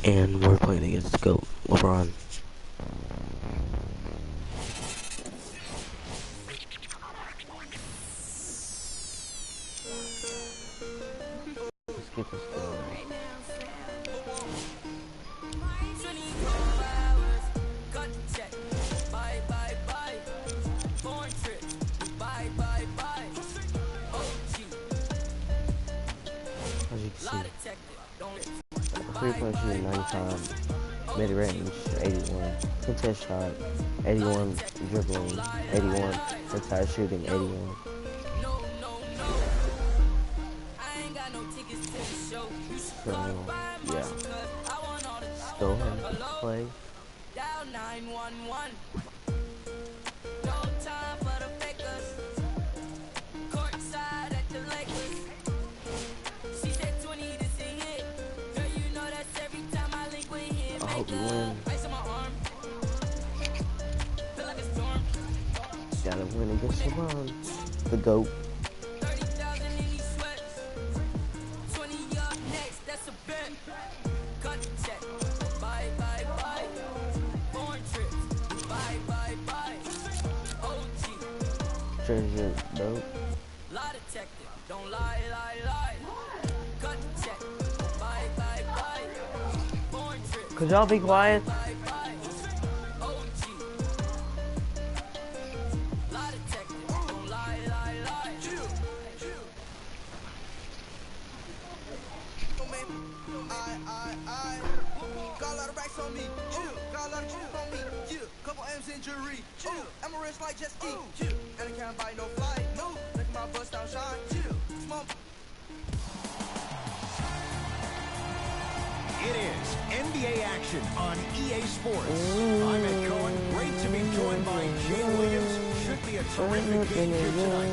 And we're playing against the GOAT, LeBron. Let's get this going. As you can see, 3-point shooting 95, mid-range 81, contest shot 81, dribbling 81, inside shooting 81. So yeah, let's go ahead and play. I hope we win. Gotta win against LeBron, the GOAT. Treasure dope. Could y'all be quiet? It is NBA action on EA Sports. I'm Ed Cohen. Great to be joined by Jay Williams. Should be a terrific game here tonight.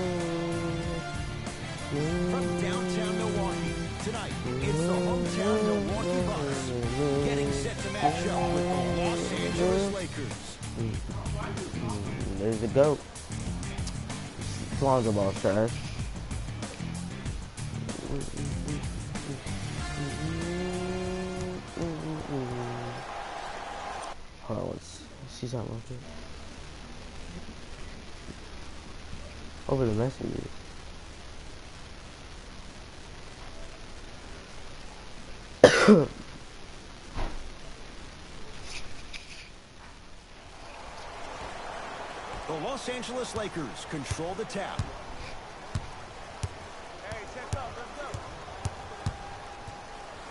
From downtown Milwaukee, tonight it's the hometown Milwaukee Bucks getting set to match up with the Los Angeles Lakers. There's the GOAT. Lonzo ball trash. Hold on, she's not working. Over the messages. The Los Angeles Lakers control the tap. Hey, check up, let's go.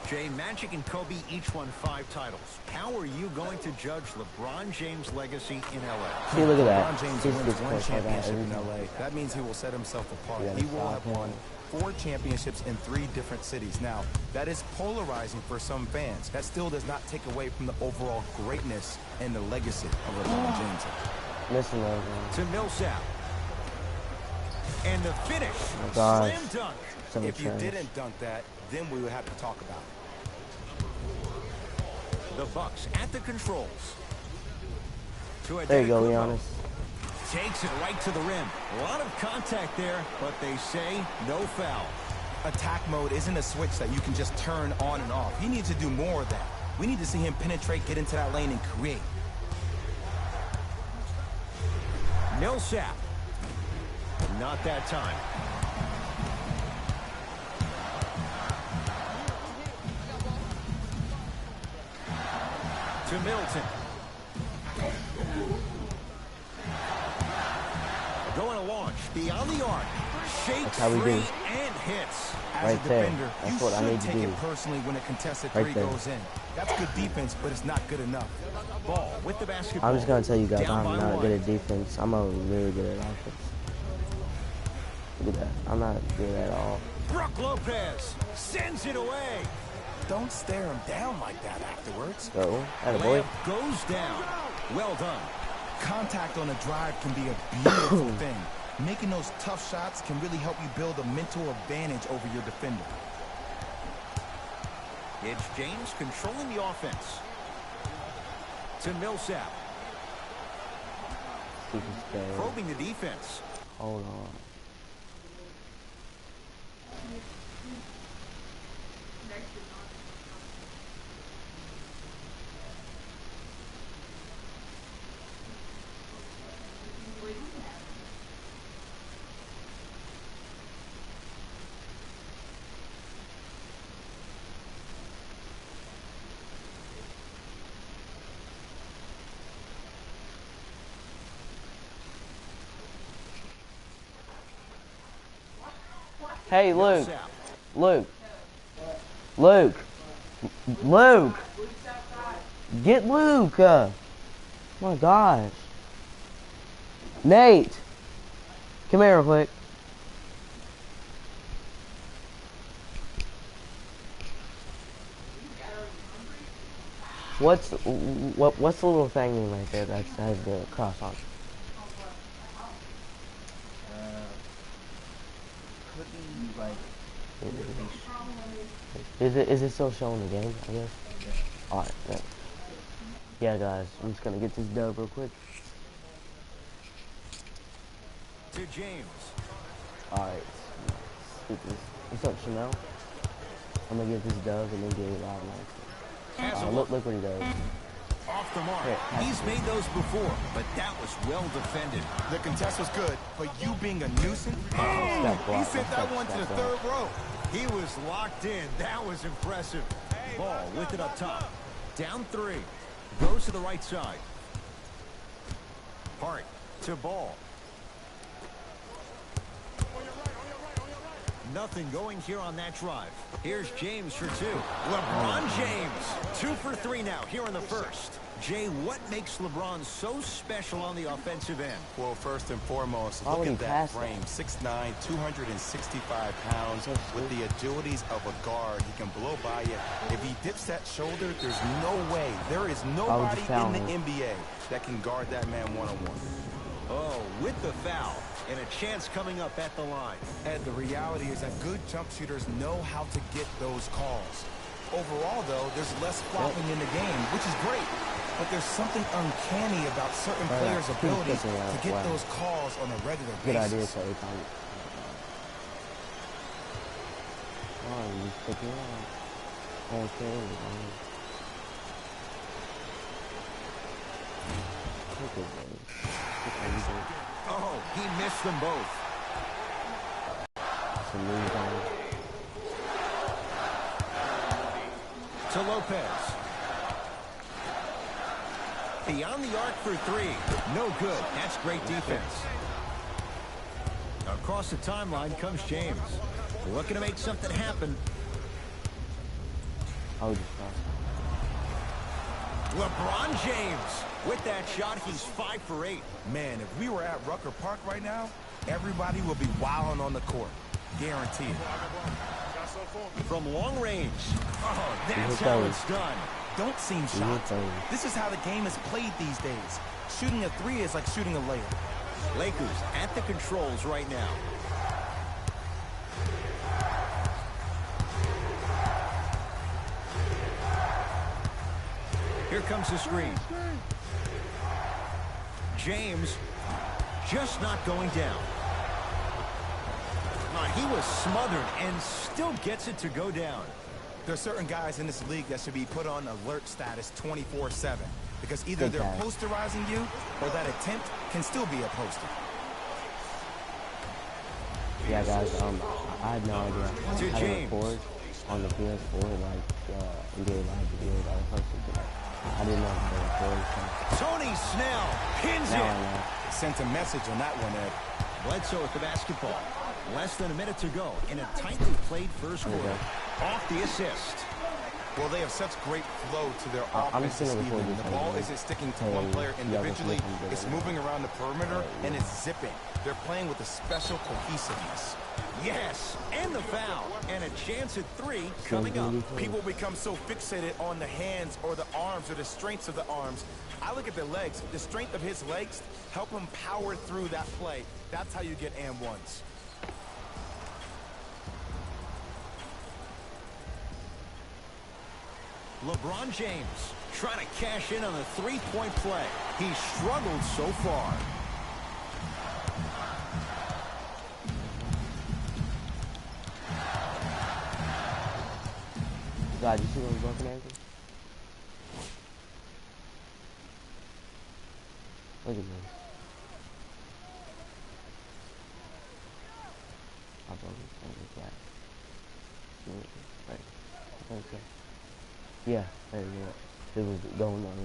Jay, Magic and Kobe each won 5 titles. How are you going to judge LeBron James' legacy in LA? See, look at that. LeBron James wins one championship in LA. That means he will set himself apart. Yeah, he will have won 4 championships in 3 different cities. Now, that is polarizing for some fans. That still does not take away from the overall greatness and the legacy of LeBron James. Listen, man. To Millsap. And the finish. Oh my gosh. Slam dunk. So If you trash. didn't dunk that, then we would have to talk about it. The Bucks at the controls. There you go, Giannis. Takes it right to the rim. A lot of contact there, but they say no foul. Attack mode isn't a switch that you can just turn on and off. He needs to do more of that. We need to see him penetrate, get into that lane, and create. Millsap. Not that time. To Middleton. Going to launch beyond the arc. Shakes That's how we free do. and hits. As Right a there. defender, That's you what I should need to take do. it personally when a contested Right 3 there. goes in. That's good defense, but it's not good enough. Ball with the basketball. I'm just gonna tell you guys, Down I'm by not 1. good at defense. I'm really good at offense. Look at that. I'm not good at all. Brook Lopez sends it away. Don't stare him down like that afterwards. Go. Attaboy. Layup goes down. Well done. Contact on a drive can be a beautiful thing. Making those tough shots can really help you build a mental advantage over your defender. It's James controlling the offense. To Millsap. Probing the defense. Hold on. Hey, No Luke. sap. Luke. Luke. Luke. Get Luke. My gosh. Nate. Come here real quick. What's the little thing right there that has the cross on it? Could be like Is it still showing the game, I guess? Alright, yeah guys, I'm just gonna get this dub real quick. To James. Alright, what's up, Chanel? I'm gonna get this dub and then get it live next. Look what he does. Off the mark. Here, He's made those before, but that was well defended. The contest was good, but you being a nuisance, He sent that one to the third row. He was locked in. That was impressive. Ball with it up top. Down 3. Goes to the right side. Hart to ball. Nothing going here on that drive. Here's James for 2. LeBron James. 2 for 3 now here in the first. Jay, what makes LeBron so special on the offensive end? well, first and foremost, Why look would at he that pass frame. that? 6'9", 265 pounds. With the agilities of a guard, he can blow by you. If he dips that shoulder, there's no way. There is nobody in the NBA that can guard that man one-on-one. Oh, with the foul. And a chance coming up at the line. And the reality is that good jump shooters know how to get those calls. Overall, though, there's less flopping in the game, which is great. But there's something uncanny about certain players' abilities to get those calls on a regular basis. Good idea, so it's on. Oh, you just pick it up. Okay. Look at this. Oh, he missed them both. Some moves on it. To Lopez. Beyond the arc for 3. No good. That's great defense. Across the timeline comes James. Looking to make something happen. Oh, just LeBron James. With that shot, he's 5 for 8. Man, if we were at Rucker Park right now, everybody would be wilding on the court. Guaranteed. From long range. Oh, that's how it's done. Don't seem shocked. This is how the game is played these days. Shooting a 3 is like shooting a layup. Lakers at the controls right now. Here comes the screen. James just not going down. He was smothered and still gets it to go down. There are certain guys in this league that should be put on alert status 24/7 because either they're posterizing you or that attempt can still be a poster. Yeah, guys, I had no idea how to record on the PS4, like, NBA Live videos I posted today. I didn't know how to record, so. Tony Snell pins Now it. I know. Sent a message on that one, Ed. Bledsoe with the basketball. Less than a minute to go in a tightly played first quarter. Off the assist. Well, they have such great flow to their offense this evening. The ball isn't sticking to one player individually. It's moving around the perimeter, and it's zipping. They're playing with a special cohesiveness. Yes, and the foul. And a chance at 3 coming up. People become so fixated on the hands or the arms or the strengths of the arms. I look at the legs. The strength of his legs help him power through that play. That's how you get and ones. LeBron James trying to cash in on a 3-point play. He struggled so far. God, you see those broken ankles? Look at this. I broke his ankle flat. Right. Okay. Yeah, there you go. It was going on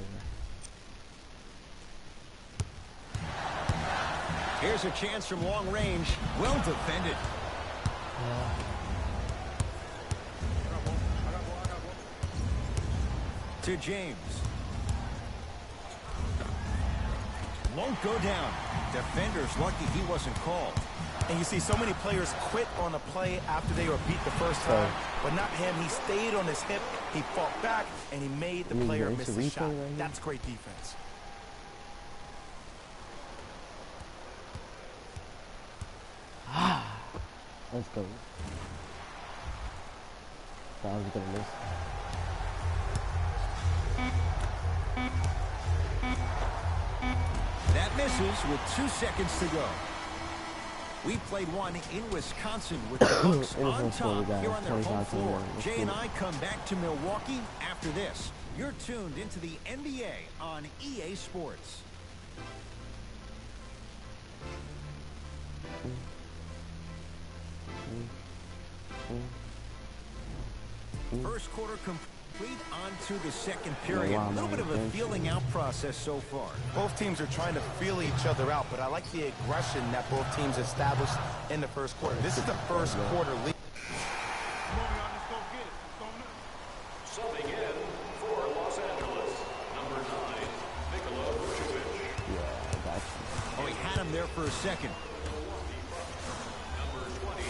Here's a chance from long range. Well defended. To James. Won't go down. Defender's lucky he wasn't called. And you see so many players quit on a play after they were beat the first time, but not him. He stayed on his hip, he fought back, and he made the player miss the shot. Right, that's great defense. Let's go. That was gonna miss. That misses with 2 seconds to go. We played one in Wisconsin with the Bucks on top here on their home floor. Jay and I come back to Milwaukee after this. You're tuned into the NBA on EA Sports. First quarter complete, on to the second period. A little bit of a feeling out process so far. Both teams are trying to feel each other out, but I like the aggression that both teams established in the first quarter. This is the first quarter lead. Subbing in for Los Angeles, number 9, Yeah, I got you. Oh, he had him there for a second. number 20.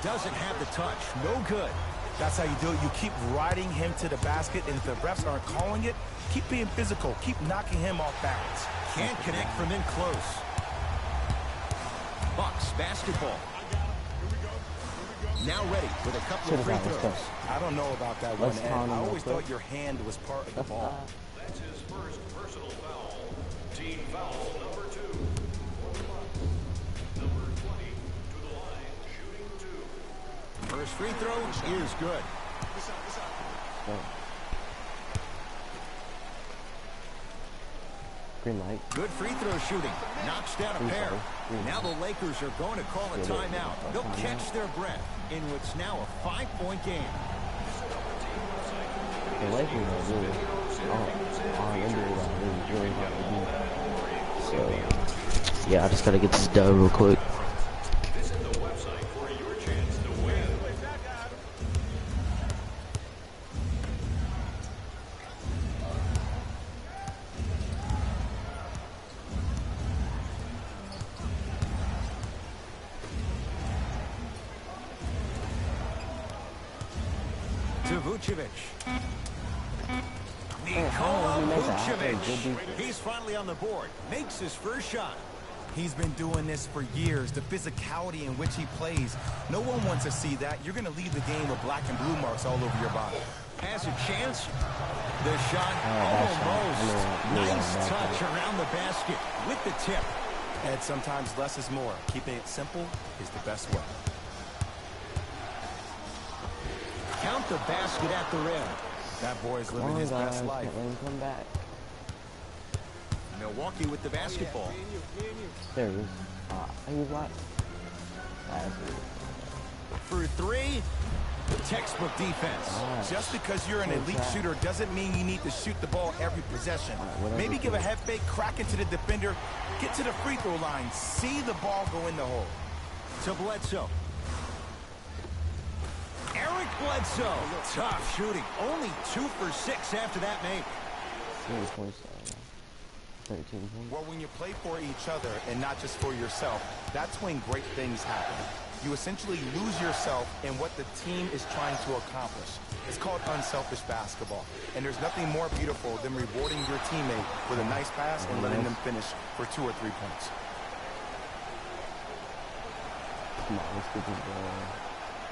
Doesn't have the touch. No good. That's how you do it. You keep riding him to the basket, and if the refs aren't calling it, keep being physical. Keep knocking him off balance. Can't connect from in close. Bucks basketball. Now ready with a couple of free throws. I don't know about that one, Ed. I always thought your hand was part of the ball. That's his first personal foul. Team foul number 2. Number 20 to the line, shooting 2. First free throw is good. Green light. Good free throw shooting. Knocks down a pair. Now the Lakers are going to call a timeout. They'll catch their breath in what's now a 5-point game. The Lakers are really hard to beat. So, yeah, I just gotta get this done real quick. Visit the website for your chance to win. To Vucevic. Nikola Vucevic. He's finally on the board. Makes his first shot. He's been doing this for years. The physicality in which he plays. No one wants to see that. You're going to leave the game with black and blue marks all over your body. Has a chance. The shot almost. Nice touch around the basket with the tip. And sometimes less is more. Keeping it simple is the best way. Count the basket at the rim. That boy's living his best life. Let him come back. Milwaukee with the basketball. There he is. He was like, For 3, textbook defense. Just because you're an elite shooter doesn't mean you need to shoot the ball every possession. Maybe give a head fake, crack into the defender, get to the free throw line, see the ball go in the hole. To Bledsoe. Eric Bledsoe. Tough shooting. Only 2 for 6 after that make. 13 points. Well, when you play for each other and not just for yourself, that's when great things happen. You essentially lose yourself in what the team is trying to accomplish. It's called unselfish basketball. And there's nothing more beautiful than rewarding your teammate with a nice pass and letting them finish for 2 or 3 points. Come on, let's get this going.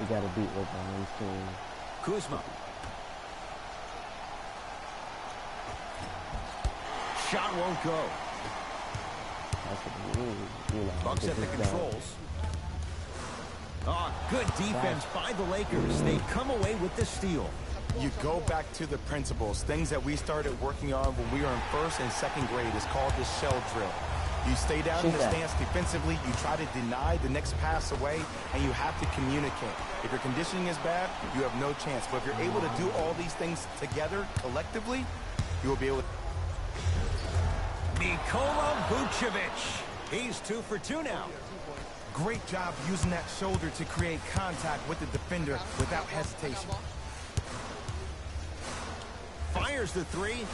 We gotta beat LeBron's team. Kuzma. Shot won't go. Bucks at the controls. Good defense by the Lakers. They come away with the steal. You go back to the principles, things that we started working on when we were in 1st and 2nd grade. It's called the shell drill. You stay down in the stance defensively, you try to deny the next pass away, and you have to communicate. If your conditioning is bad, you have no chance. But if you're able to do all these things together, collectively, you will be able to... Nikola Vucevic. He's 2 for 2 now. Great job using that shoulder to create contact with the defender without hesitation. Fires the three.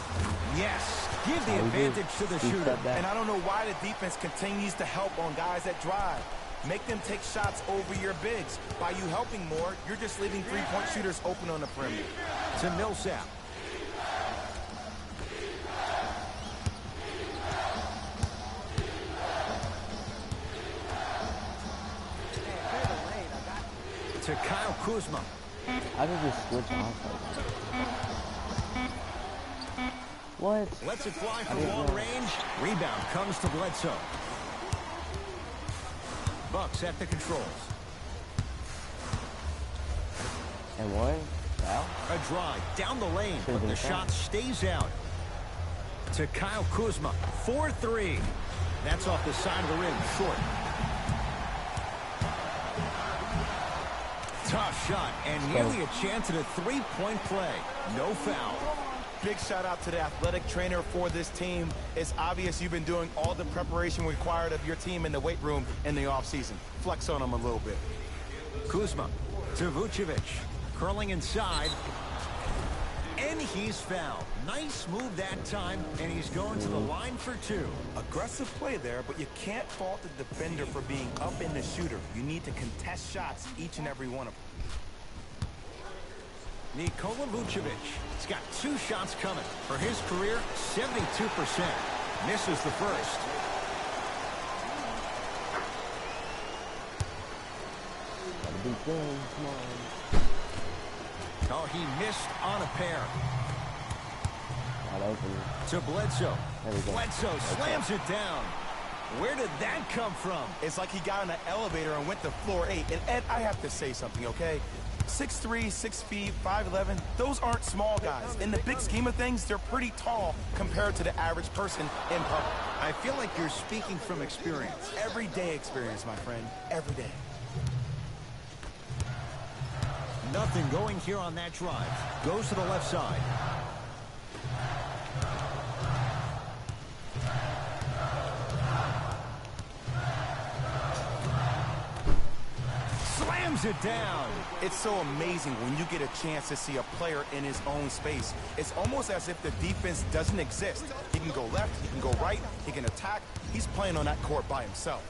Yes. Give the advantage to the shooter. And I don't know why the defense continues to help on guys that drive. Make them take shots over your bigs. By you helping more, you're just leaving three-point shooters open on the perimeter. To Millsap. To Kyle Kuzma. I can just switch off like that. What? Lets it fly from long range. Rebound comes to Bledsoe. Bucks at the controls. And one? Foul? A drive down the lane, but the shot stays out. To Kyle Kuzma. 4-3. That's off the side of the rim, short. Tough shot, and nearly a chance at a three-point play. No foul. Big shout out to the athletic trainer for this team. It's obvious you've been doing all the preparation required of your team in the weight room in the offseason. Flex on them a little bit. Kuzma to Vucevic. Curling inside. And he's fouled. Nice move that time, and he's going to the line for two. Aggressive play there, but you can't fault the defender for being up in the shooter. You need to contest shots, each and every one of them. Nikola Vucevic. He's got two shots coming. For his career, 72%. Misses the first. Gotta be good. Come on. Oh, he missed on a pair. Not open. To Bledsoe. There we go. Bledsoe slams it down. Where did that come from? It's like he got in an elevator and went to floor 8. And Ed, I have to say something, okay? 6'3", 6 feet, 5'11", those aren't small guys. In the big scheme of things, they're pretty tall compared to the average person in public. I feel like you're speaking from experience. Everyday experience, my friend. Every day. Nothing going here on that drive. Goes to the left side. Slams it down. It's so amazing when you get a chance to see a player in his own space. It's almost as if the defense doesn't exist. He can go left, he can go right, he can attack. He's playing on that court by himself.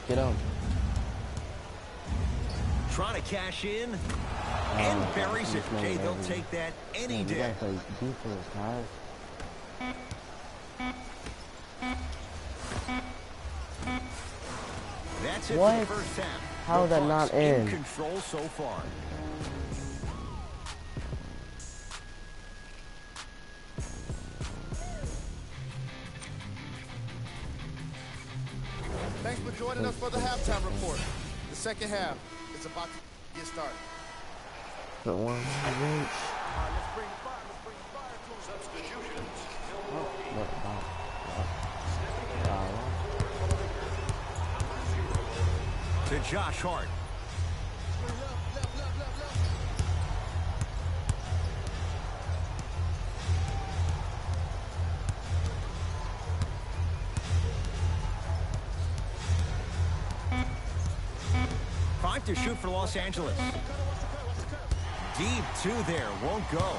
Get on. Trying to cash in. And buries it. Jay, they'll take that any day. You gotta play defense, guys. That's it What? for the first half. How The that not Bucks in in? control so far. Thanks for joining us for the halftime report. The second half is about to get started. Put one on the bench. Substitutions. To Josh Hart. Five to shoot for Los Angeles. Deep two there, won't go.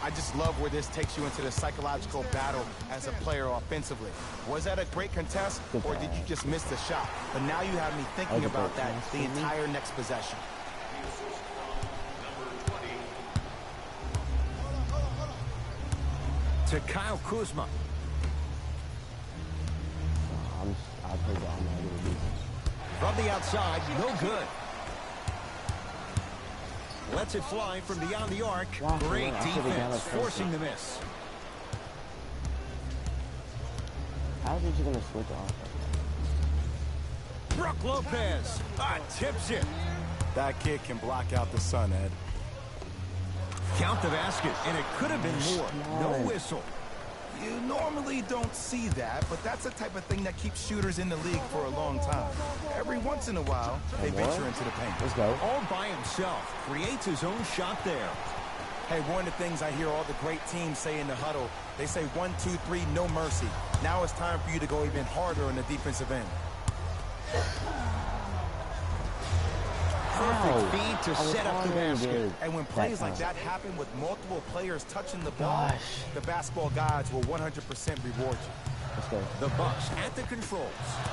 I just love where this takes you into the psychological battle as a player offensively. Was that a great contest, or did you just miss the shot? But now you have me thinking about that the entire next possession. To Kyle Kuzma. I'll play the almighty defense. From the outside, no good. Lets it fly from beyond the arc. Great defense, forcing the miss. How is he going to switch off? Brook Lopez tips it. That kid can block out the sun, Ed. Count the basket, and it could have been more. No whistle. You normally don't see that, but that's the type of thing that keeps shooters in the league for a long time. Every once in a while, they venture into the paint. Let's go. All by himself. Creates his own shot there. Hey, one of the things I hear all the great teams say in the huddle, they say 1, 2, 3, no mercy. Now it's time for you to go even harder on the defensive end. Perfect feed to set up the basket. And when plays like that happen with multiple players touching the ball, the basketball gods will 100% reward you. Let's go. The Bucks at the controls.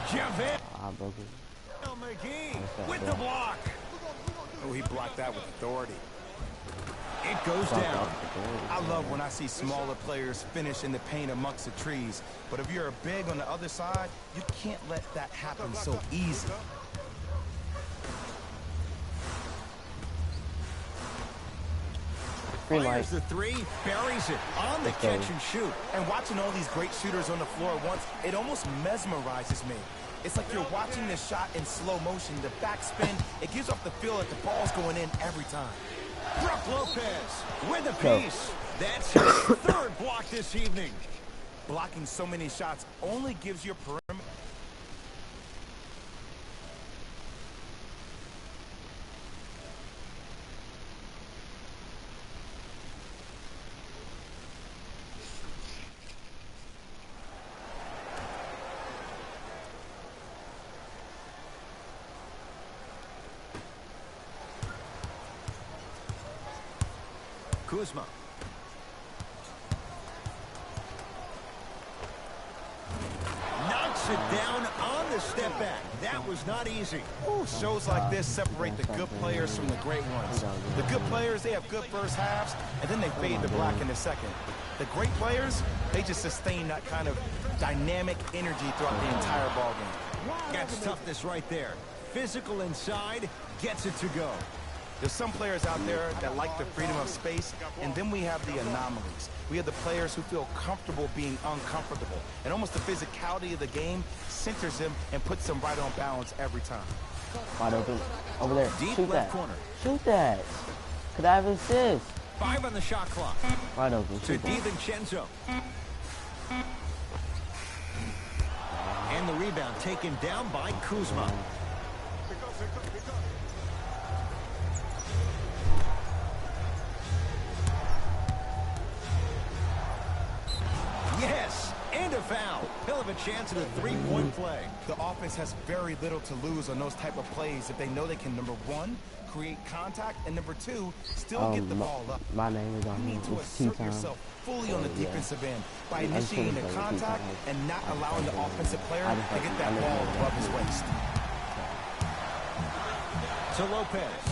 JaVale Broke it. McGee with the block. Oh, he blocked that with authority. It goes down. I love when I see smaller players finish in the paint amongst the trees. But if you're a big on the other side, you can't let that happen so easy. Fires the three, buries it on the catch and shoot. And watching all these great shooters on the floor at once, it almost mesmerizes me. It's like you're watching the shot in slow motion, the backspin. It gives off the feel that the ball's going in every time. Brook Lopez with a piece. That's his third block this evening. Blocking so many shots only gives you a perimeter. Kuzma. Knocks it down on the step back. That was not easy. Ooh, shows like this separate the good players from the great ones. The good players, they have good first halves, and then they fade to black in the second. The great players, they just sustain that kind of dynamic energy throughout the entire ball game. That's toughness right there. Physical inside, gets it to go. There's some players out there that like the freedom of space, and then we have the anomalies. We have the players who feel comfortable being uncomfortable, and almost the physicality of the game centers them and puts them right on balance every time. Wide open. Over there. Deep Shoot left that. corner. Shoot that. Could I have an assist? 5 on the shot clock. Wide open. To Shoot that. DiVincenzo. And the rebound taken down by Kuzma. Yes, and a foul. He'll have a chance at a three-point play. The offense has very little to lose on those type of plays if they know they can, number one, create contact, and number two, still get the ball up. My name is on You here. need to It's tea assert time. yourself fully on the Yeah. defensive end by I'm initiating the finished with contact tea time. and not allowing the offensive player I just to like- get I that live ball in the above his waist. To Lopez.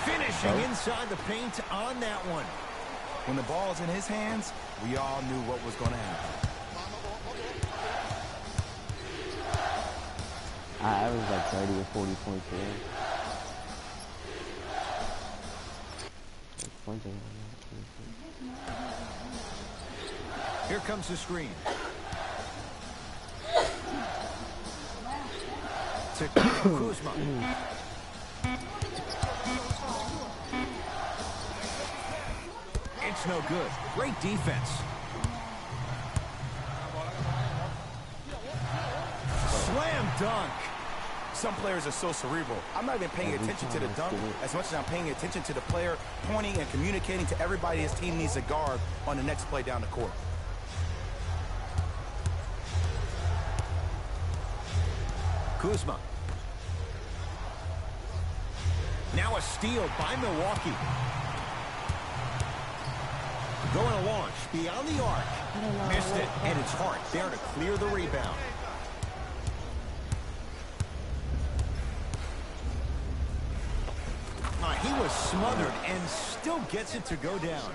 Finishing inside the paint on that one. When the ball's in his hands, we all knew what was going to happen. I averaged like 30 or 40 points a game. Here comes the screen. To Kuzma. It's no good. Great defense. Slam dunk. Some players are so cerebral. I'm not even paying attention to the dunk as much as I'm paying attention to the player pointing and communicating to everybody his team needs a guard on the next play down the court. Kuzma. Now a steal by Milwaukee. Going to launch beyond the arc. Missed it, and it's Hart there to clear the rebound. He was smothered and still gets it to go down.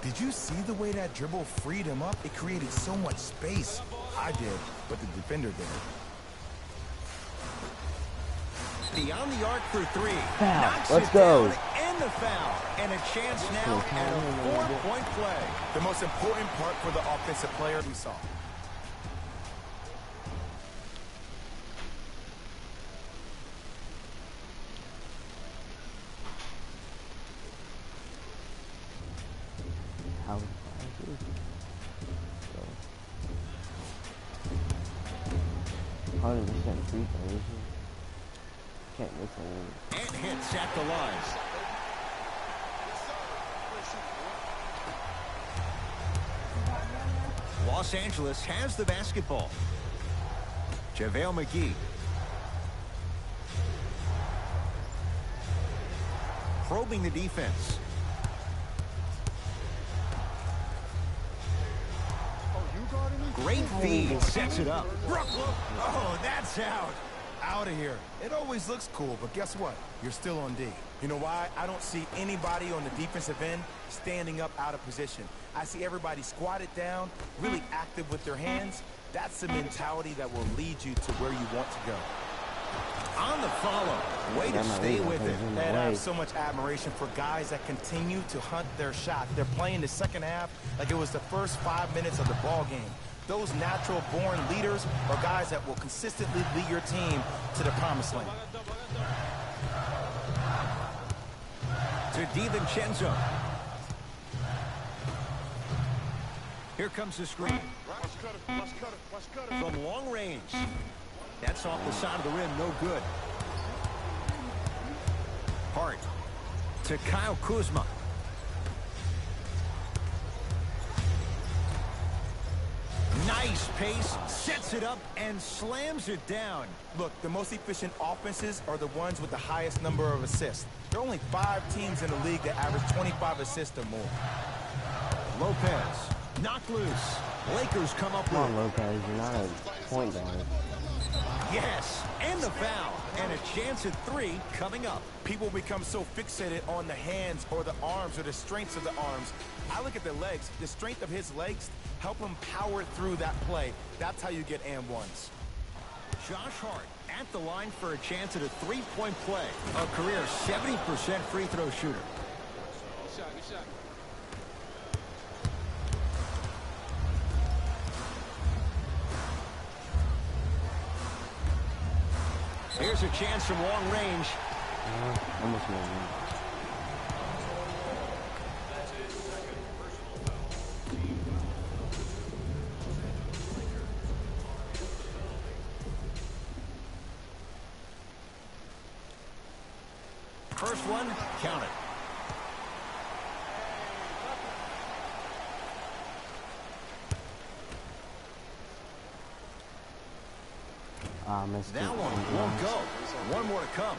Did you see the way that dribble freed him up? It created so much space. I did, but the defender did. Beyond the arc for three. Foul. Knocks Let's it go. down, and the foul. And a chance now at a 4-point play. The most important part for the offensive player we saw. How 100% free throws. Can't miss a win. And hits at the line. Los Angeles has the basketball. JaVale McGee. Probing the defense. Great feed. Sets it up. Oh, that's out. Out of here. It always looks cool, but guess what? You're still on D. You know why? I don't see anybody on the defensive end standing up out of position. I see everybody squatted down, really active with their hands. That's the mentality that will lead you to where you want to go. On the follow. Way to stay with it. And I have so much admiration for guys that continue to hunt their shot. They're playing the second half like it was the first 5 minutes of the ball game. Those natural-born leaders are guys that will consistently lead your team to the promised land. To DiVincenzo. Here comes the screen. From long range. That's off the side of the rim, no good. Hart to Kyle Kuzma. Nice pace, sets it up, and slams it down. Look, the most efficient offenses are the ones with the highest number of assists. There are only 5 teams in the league that average 25 assists or more. Lopez, knocked loose. Lakers come up Come with on, Lopez, you're not a point guard. yes, and the foul, and a chance at 3 coming up. People become so fixated on the hands or the arms or the strengths of the arms. I look at the legs. The strength of his legs help him power through that play. That's how you get and ones. Josh Hart at the line for a chance at a 3-point play. A career 70% free throw shooter. Here's a chance from long range. Almost no win. First one, count it. Missed That it. one won't go. One more to come.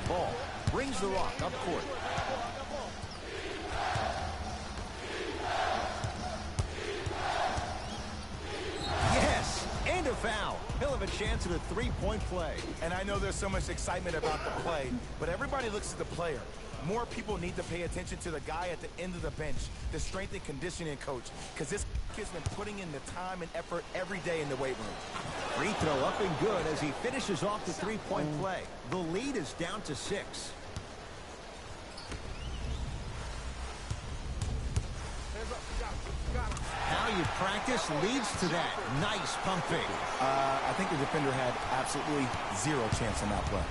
Ball brings the rock up court. Yes, and a foul. He'll have a chance at a 3-point play. And I know there's so much excitement about the play, but everybody looks at the player. More people need to pay attention to the guy at the end of the bench, the strength and conditioning coach, because this kid's been putting in the time and effort every day in the weight room. Free throw up and good as he finishes off the 3-point play. The lead is down to 6. How you practice leads to that. Nice pump fake. I think the defender had absolutely zero chance in that play.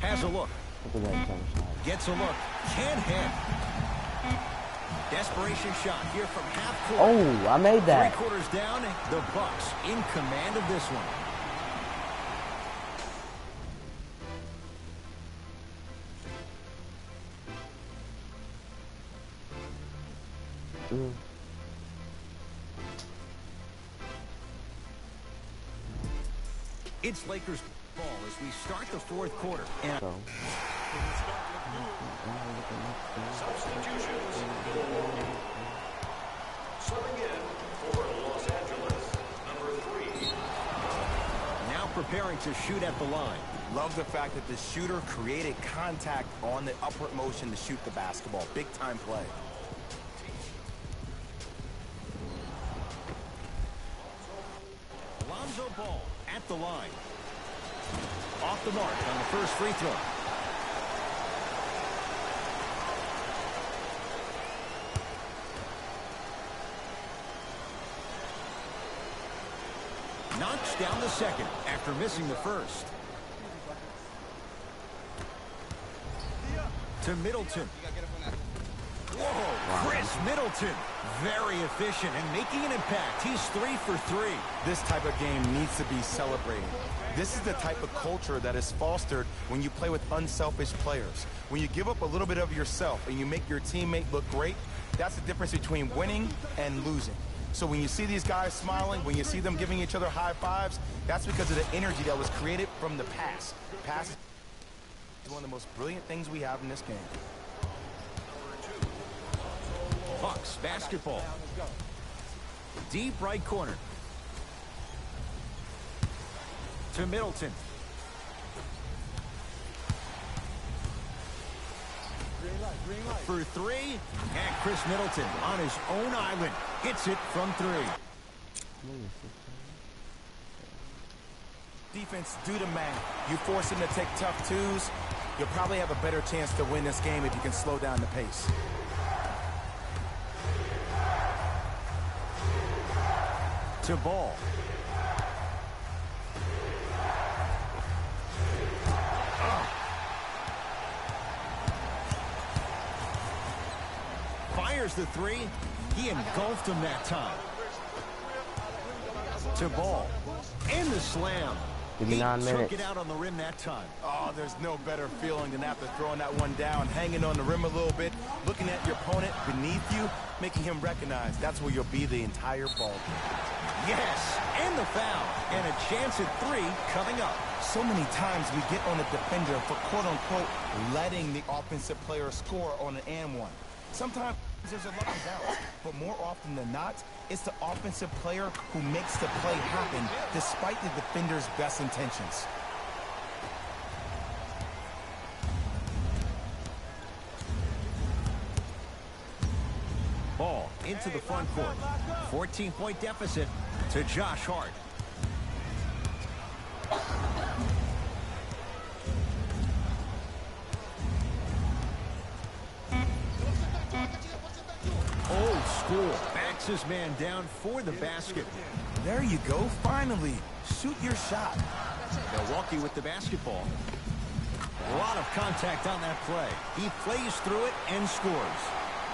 Has a look. Look at that jump shot. Gets a look. Can't hit. Desperation shot here from half court. Oh, I made that. 3/4 down. The Bucks in command of this one. It's Lakers ball as we start the 4th quarter. And So. Substitutions. Subbing in for Los Angeles, number 3. now preparing to shoot at the line. Love the fact that the shooter created contact on the upward motion to shoot the basketball. Big time play. Lonzo Ball at the line. Off the mark on the first free throw. Knocks down the second after missing the first. To Middleton. Whoa, Chris Middleton. Very efficient and making an impact. He's 3 for 3. This type of game needs to be celebrated. This is the type of culture that is fostered when you play with unselfish players. When you give up a little bit of yourself and you make your teammate look great, that's the difference between winning and losing. So when you see these guys smiling, when you see them giving each other high fives, that's because of the energy that was created from the pass. Pass is one of the most brilliant things we have in this game. Bucks basketball. Deep right corner. To Middleton. For 3, and Chris Middleton on his own island hits it from 3. Defense, do the math. You force him to take tough twos, you'll probably have a better chance to win this game if you can slow down the pace. To Ball. Fires the 3. He engulfed him that time. To Ball. And the slam. He took it out on the rim that time. Oh, there's no better feeling than after throwing that one down, hanging on the rim a little bit, looking at your opponent beneath you, making him recognize that's where you'll be the entire ball game. Yes, and the foul. And a chance at 3 coming up. So many times we get on the defender for quote-unquote letting the offensive player score on an and one. Sometimes there's a lucky bounce, but more often than not, it's the offensive player who makes the play happen despite the defender's best intentions. Ball into the front court. 14-point deficit to Josh Hart. Old school. Backs his man down for the basket. There you go. Finally, shoot your shot. Milwaukee with the basketball. A lot of contact on that play. He plays through it and scores.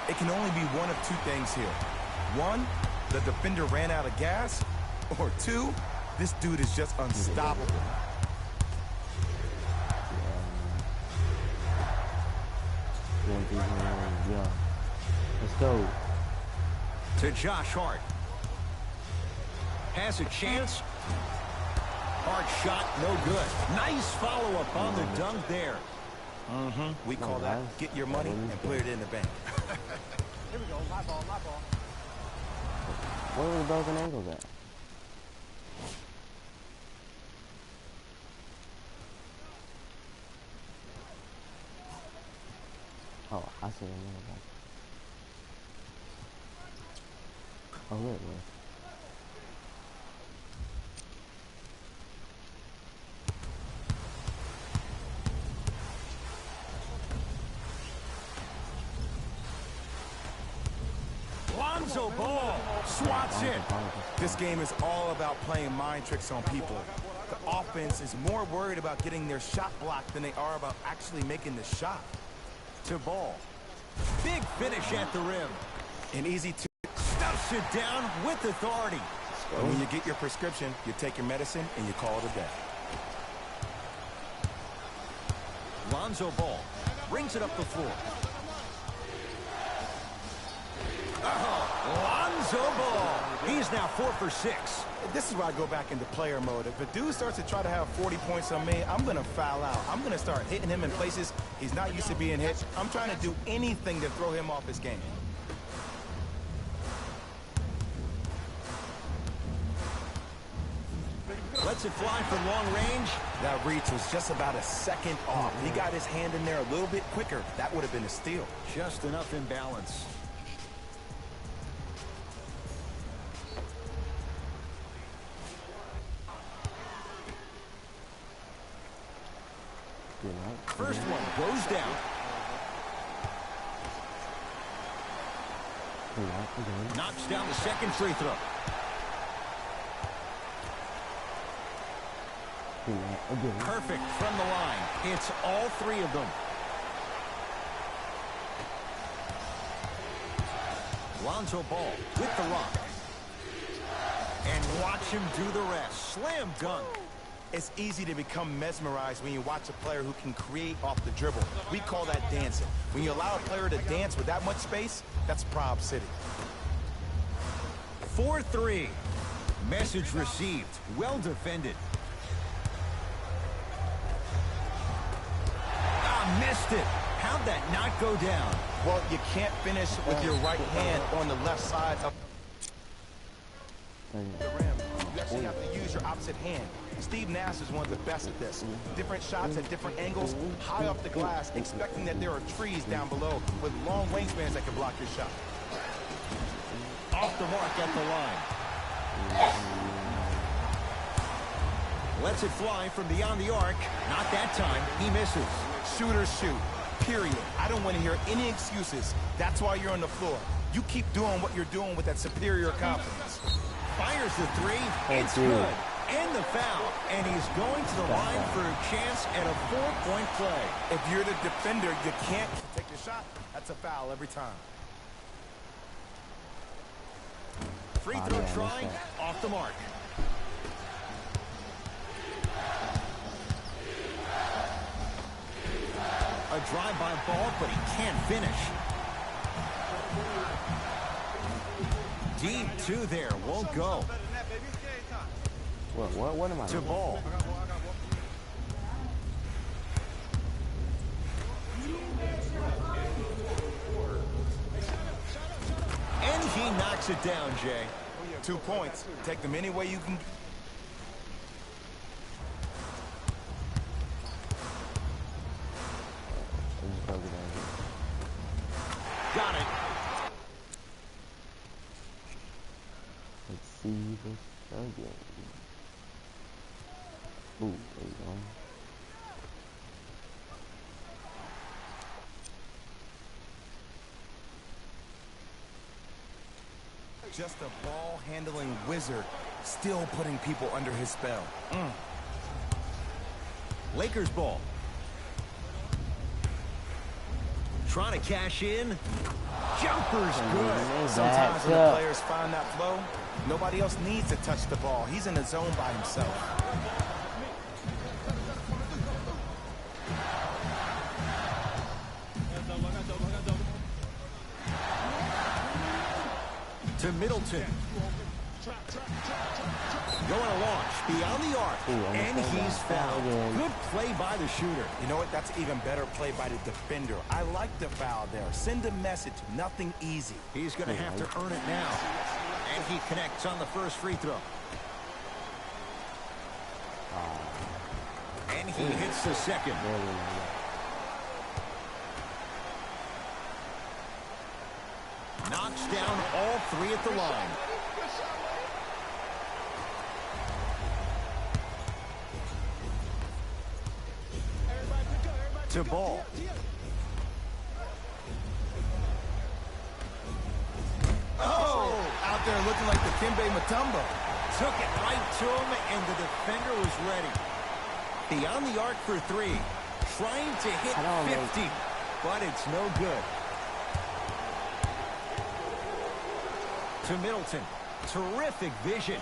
It can only be one of two things here. 1, the defender ran out of gas. Or 2, this dude is just unstoppable. Let's go. To Josh Hart. Has a chance. Hard shot, no good. Nice follow-up on the dunk there. We call that get your money and put it in the bank. Here we go. My ball, my ball. Where were the broken ankles at? Oh, I see them there. Oh, look, look. Lonzo Ball swats it. This game is all about playing mind tricks on people. The offense is more worried about getting their shot blocked than they are about actually making the shot. To Ball. Big finish at the rim. An easy two. Stuffs it down with authority. And when you get your prescription, you take your medicine and you call it a day. Lonzo Ball brings it up the floor. Lonzo Ball. He's now 4 for 6. This is where I go back into player mode. If a dude starts to try to have 40 points on me, I'm going to foul out. I'm going to start hitting him in places he's not used to being hit. I'm trying to do anything to throw him off his game. Lets it fly from long range. That reach was just about a second off. He got his hand in there a little bit quicker. That would have been a steal. Just enough imbalance. First one goes down. Knocks down the second free throw. Perfect from the line. It's all 3 of them. Lonzo Ball with the rock. And watch him do the rest. Slam dunk. It's easy to become mesmerized when you watch a player who can create off the dribble. We call that dancing. When you allow a player to dance with that much space, that's Prob City. 4-3. Message received. Well defended. Ah, missed it. How'd that not go down? Well, you can't finish with your right hand on the left side of the rim. You actually have to use your opposite hand. Steve Nash is one of the best at this. Different shots at different angles, high off the glass, expecting that there are trees down below with long wingspans that can block your shot. Off the mark at the line. Lets it fly from beyond the arc. Not that time. He misses. Shooters shoot. Period. I don't want to hear any excuses. That's why you're on the floor. You keep doing what you're doing with that superior confidence. Fires the three. It's good. And the foul. And he's going to the line for a chance at a 4-point play. If you're the defender, you can't take the shot. That's a foul every time. Free throw try. Off the mark. A drive-by ball, but he can't finish. Deep two there. Won't go. What am I To doing? Ball. And he knocks it down, Jay. 2 points. Take them any way you can. Got it. Let's see this again. Ooh, there you go. Just a ball-handling wizard, still putting people under his spell. Lakers ball. Trying to cash in. Jumper's good. Sometimes when the players find that flow, nobody else needs to touch the ball. He's in the zone by himself. To Middleton. Going to launch beyond the arc. And he's fouled. Good play by the shooter. You know what? That's even better play by the defender. I like the foul there. Send a message. Nothing easy. He's going to have to earn it now. And he connects on the first free throw. And he hits the second. Knocks down all three at the line. To Ball. Oh! Out there looking like the Kimbe Mutombo. Took it right to him, and the defender was ready. Beyond the arc for three. Trying to hit 50, but it's no good. To Middleton. Terrific vision.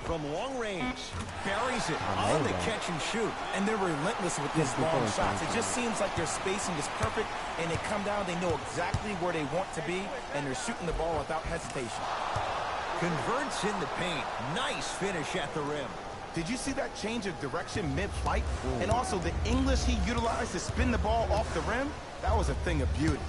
From long range. Buries it on the catch and shoot. And they're relentless with these long shots. It just seems like their spacing is perfect, and they come down, they know exactly where they want to be, and they're shooting the ball without hesitation. Converts in the paint. Nice finish at the rim. Did you see that change of direction mid-flight? And also the English he utilized to spin the ball off the rim? That was a thing of beauty.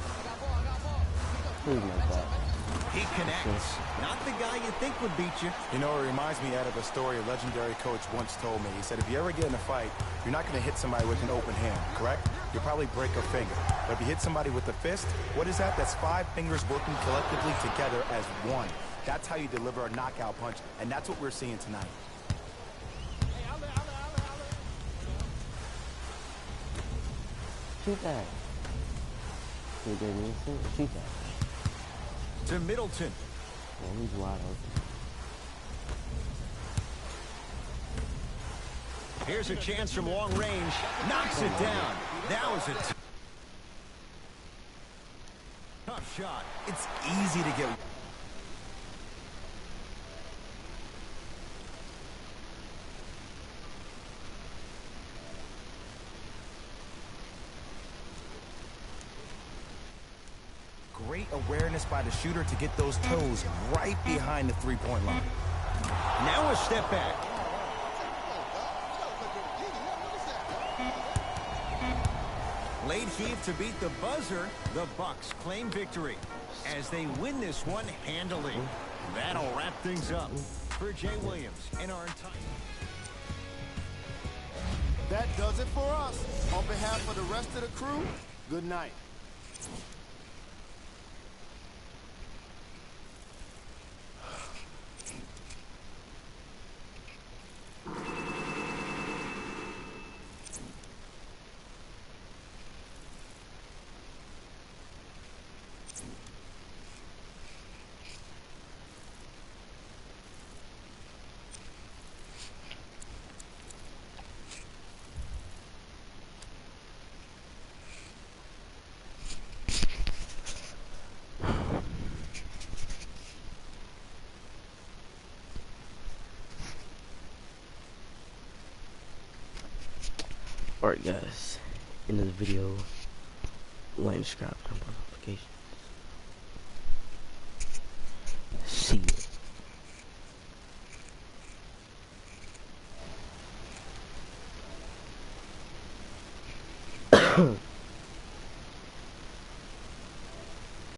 He connects. Not the guy you think would beat you. You know, it reminds me out of a story a legendary coach once told me. He said, if you ever get in a fight, you're not going to hit somebody with an open hand, correct? You'll probably break a finger. But if you hit somebody with a fist, what is that? That's 5 fingers working collectively together as one. That's how you deliver a knockout punch, and that's what we're seeing tonight. Shoot that. Shoot that. To Middleton. Yeah, he's wide open. Here's a chance from long range. Knocks it down. That was a tough shot. It's easy to get. Great awareness by the shooter to get those toes right behind the three-point line. Now a step back. Late heave to beat the buzzer. The Bucks claim victory as they win this one handily. That'll wrap things up for Jay Williams and our entire... That does it for us. On behalf of the rest of the crew, good night. Alright guys, end of the video. Like, subscribe, turn on notifications. See you.